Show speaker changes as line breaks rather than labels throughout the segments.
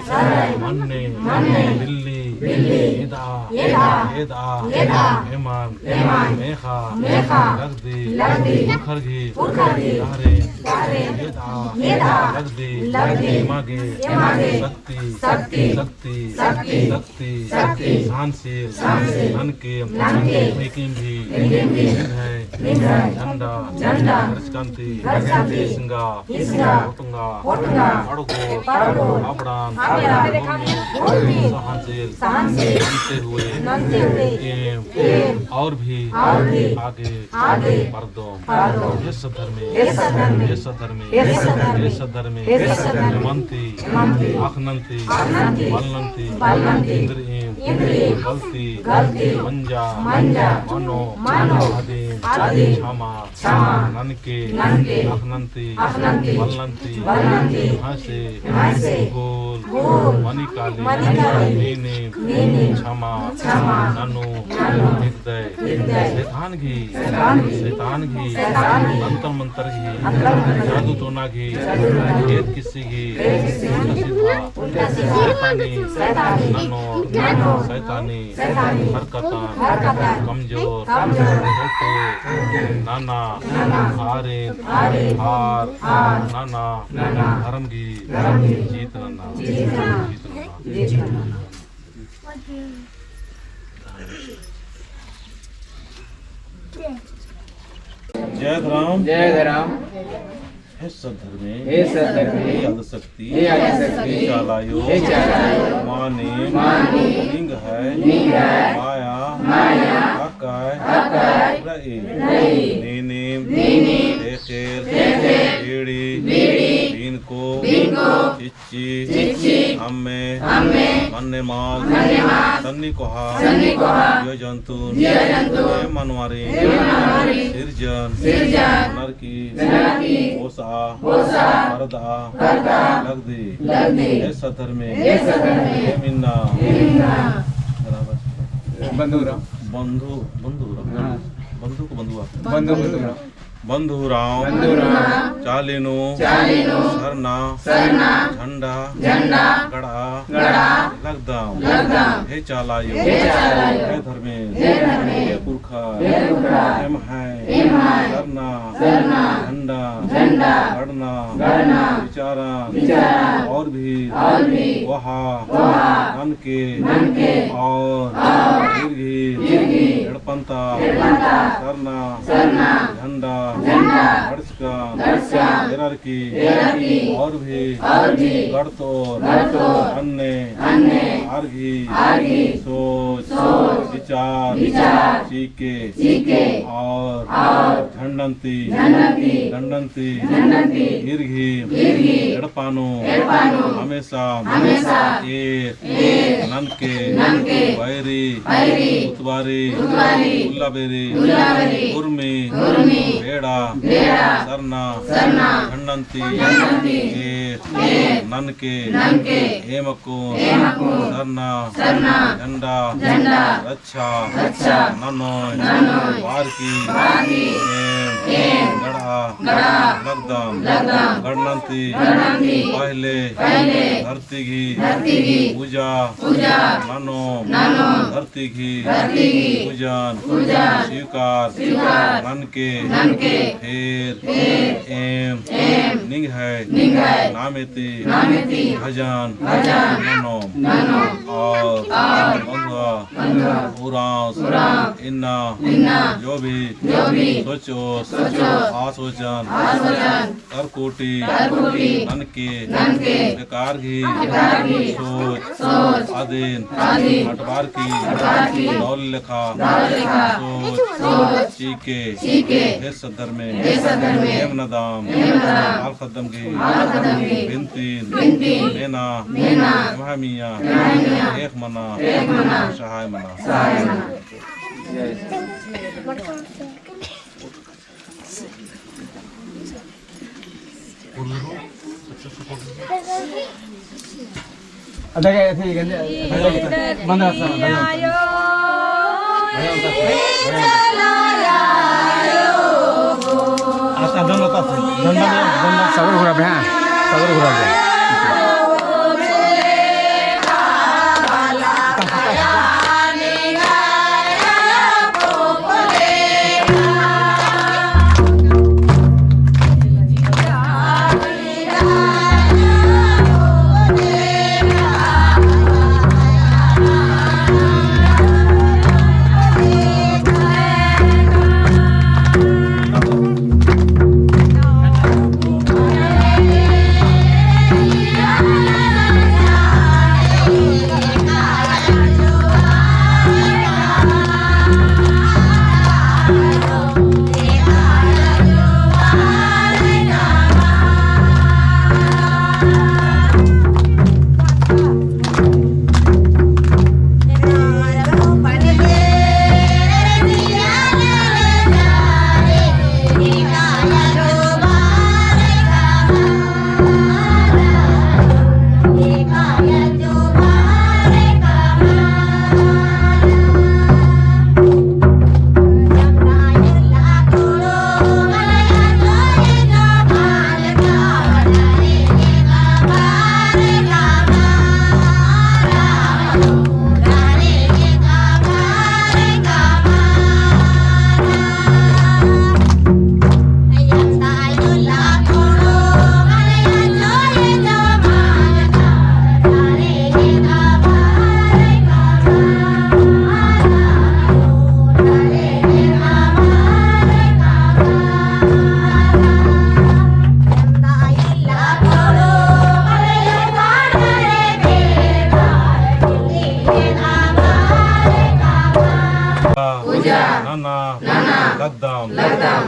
सदाई मन्ने बिल्ली एदा एमान मेखा लगदी उखरगी एदा लगदी मागे शक्ति सहनशील ननके भी झंडा रचकांति हिस्ंगा ओटुंगा अड़गो अपड़ान सहनशील ननते हुए और भी आगे पर्दों ये सधर्मे मंती आखनंती बलनंती इंद्रियम गलती मंजा मनो आदि क्षमा ननके आखनंती बलनंती हंसे गोल मनिकाली नीने क्षमा ननु हृदय शैतान घी अंतर मंतर घी जादू टोना घी खेत किसी घी उल्टा सीधा ननो शैतानी हरकतान कमजोर नाना हार नाना धर्म घी जीत नाना जय राम हे सद्धर्मे आदिशक्ति चालायो माने लिंग है माया अकाय रई नीने देखेर एड़ी इनको चिच्ची हम्मे मन्ने माल सन्नी कोहा यो जंतुन मनवारी सिरजन नरकी ओसा परदा लगदी हे सधर्मे मिन्ना बंधुराम चालिनो सरना झंडा गड़ा लगदाम हे चालायो हे धर्मे हे पुरखा हे महाय सरना झंडा गड़ना विचारा और भी वहा ननके और एड़पंता सरना झंडा की और भी गड़तोर अन्य आर्घी सोच विचार चीके और झंडंती इर्घी एड़पानो हमेशा एक ननके वैरी उतवारी उल्लाबेरी उर्मी बेड़ा सरना झंडंती ननके हेमको सरना झंडा रक्षा ननोय वारकी गढ़ा लगदम गणनंती पहले धरती घी पूजा ननो धरती घी पूजन स्वीकार ननके हेर एम निंग है नामेती भजन ननो और बंधुआ उरांस इन्ना जो भी सोचो आसोचन करकोटी ननके बेकार घी सोच आदीन हटवार की दौल लेखा सोच चीके हे सदर में हेम नदाम आल खदम की बिनतीन मेना महमिया एक मना सहाय मना
ada kayak sih kan mana sana asa don sabar berapa ya sabar berapa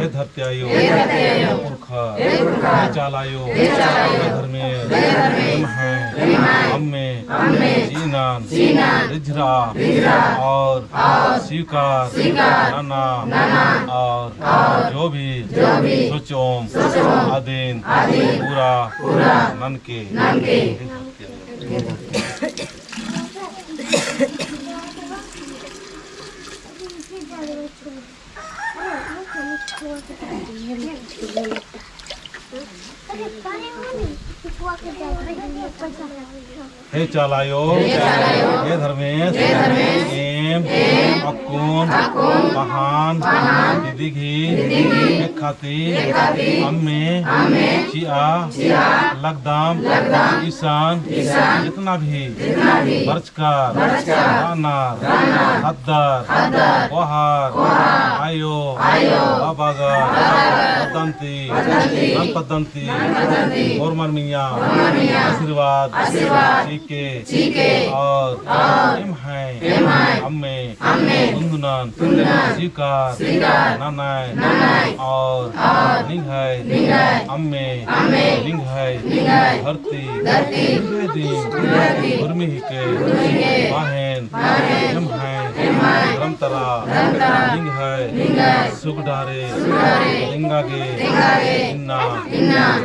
हे धरत्यायो हे पुरखा हे चालायो हे धर्मेश हे महें अम्मे जीनान रिझरा और स्वीकार नाना और जो भी सोचोम आदीन पूरा मन के हे चालायो हे धर्मेश एम अक्कुन पहान दिदिघी हे खाती अम्मे चिया लगदाम ईशान जितना भी बरचकार रानार हद्दार वहार आयो बाबागर पद्दंती और मरमिया आशीर्वाद चीके और एम है अम्मे दुंदुनान स्वीकार नानाय और लिंग है अम्मे लिंग है धरती गुरमी के बाहेन एम है रमतरा लिंग है सुगडारे लिंगागे इन्ना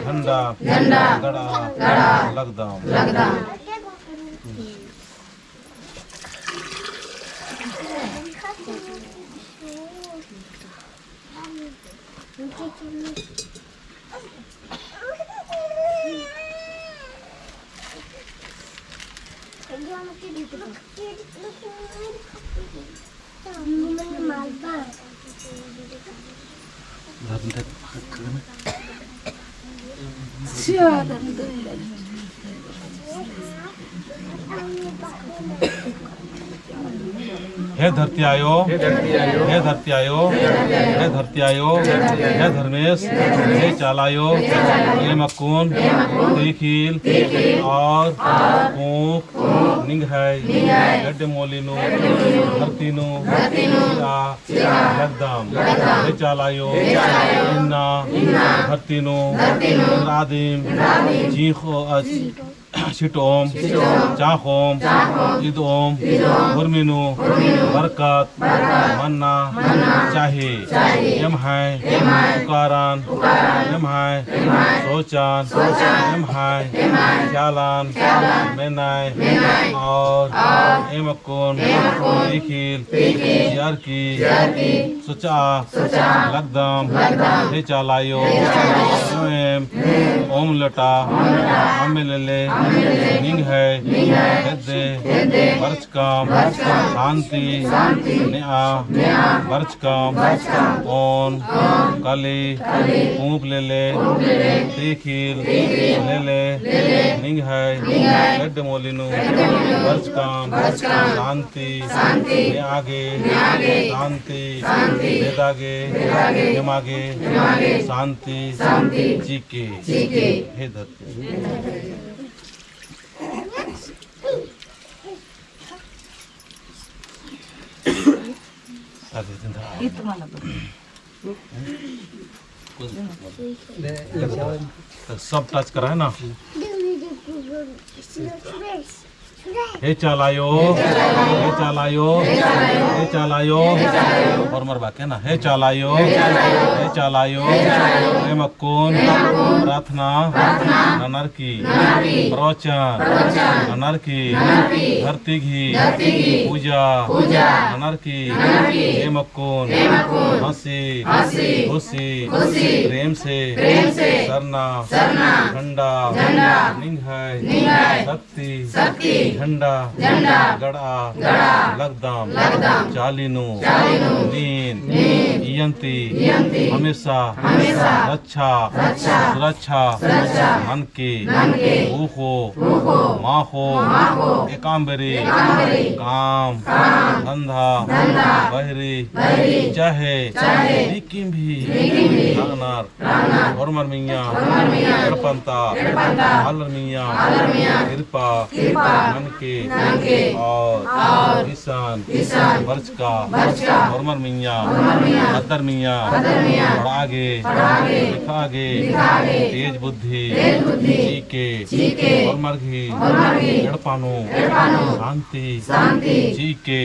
झंडा गड़ा लगदाम हे धरती आयो हे धरती आयो हे धरती आयो हे धर्मेश हे चालायो हे मक्कून तीखील और ऊख निंग है गड्ढे मोलिनो धरतीनो लगदाम हे चालायो इन्ना धरतीनो रादीम जीखो शिटोम चाहोम ईदोम हुरमिनु बरकत मन्ना चाहे यम है पुकारान यम है सोचान यम है ख्यालान मेनाय और एमकुन इखिल यार की सुचा लगदम हे चालायो ओम लटा अम्मेले निंग है हेदे बरचकाम शांति नेआ बरचकाम ओन काली ऊप ले तीखील ले निंग है हेड मोलिनु बरचकाम शांति आगे शांति वेदागे यमागे शांति जीके हे धरती
itu mana
सब टच करा है ना हे चालायो हे चालायो हे चालायो और मर बाकी है ना हे चालायो हे चालायो हे मक्कून प्रार्थना ननर की प्रवचन ननर की धरती घी पूजा ननर की हे मक्कून हंसी खुशी प्रेम से सरना झंडा निंग है शक्ति झंडा गड़ा लगदाम चालिनु नीन इयंती हमेशा रक्षा सुरक्षा मन के ऊहो माहो एकांबरी काम धंधा बहरी चाहे लेकिन भी नानार और मरमिया गणपंता आलर मिया कृपा नानके और किसान वर्ष का नॉर्मल मियाँ अदर मियाँ पढ़ागे लिखागे तेज बुद्धि चीके और मर्घी जड़पानो शांति चीके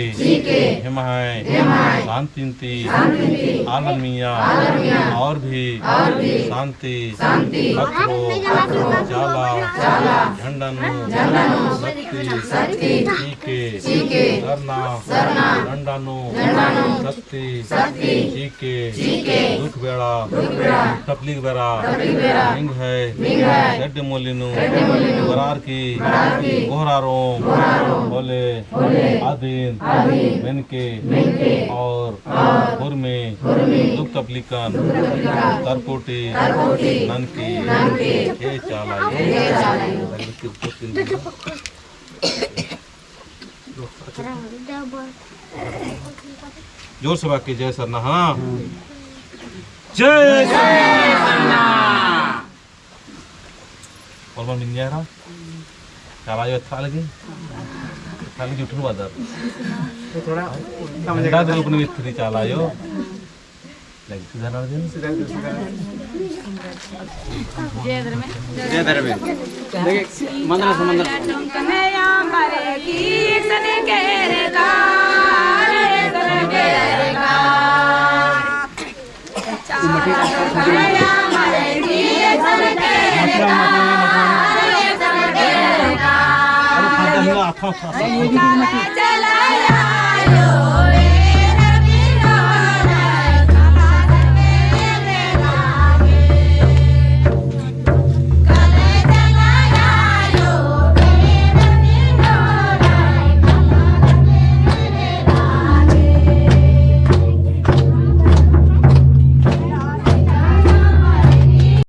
हिमाय शांति आलम मियाँ और भी शांति अखरो जाला झंडनु शक्ति चीके सरना डंडानु शक्ति चीके दुख बेड़ा तकलीफ बेड़ा हिंग है गड्ढे मोलिनु बरार की गोहरारो बोले आदीन मेनके और हुरमे दुख तकलीफन तरकोटी ननकी ये चाला जोर से बाकी जय सरना हाँ जय सरना और मन मिल रहा चाला जो अच्छा लगे खाली जुटनु बादर
थोड़ा
मंडा दिल अपने मित्री चाला जो लगी सीधा ना दिन
जय धर्मे देखिए मंदिर
अच्छा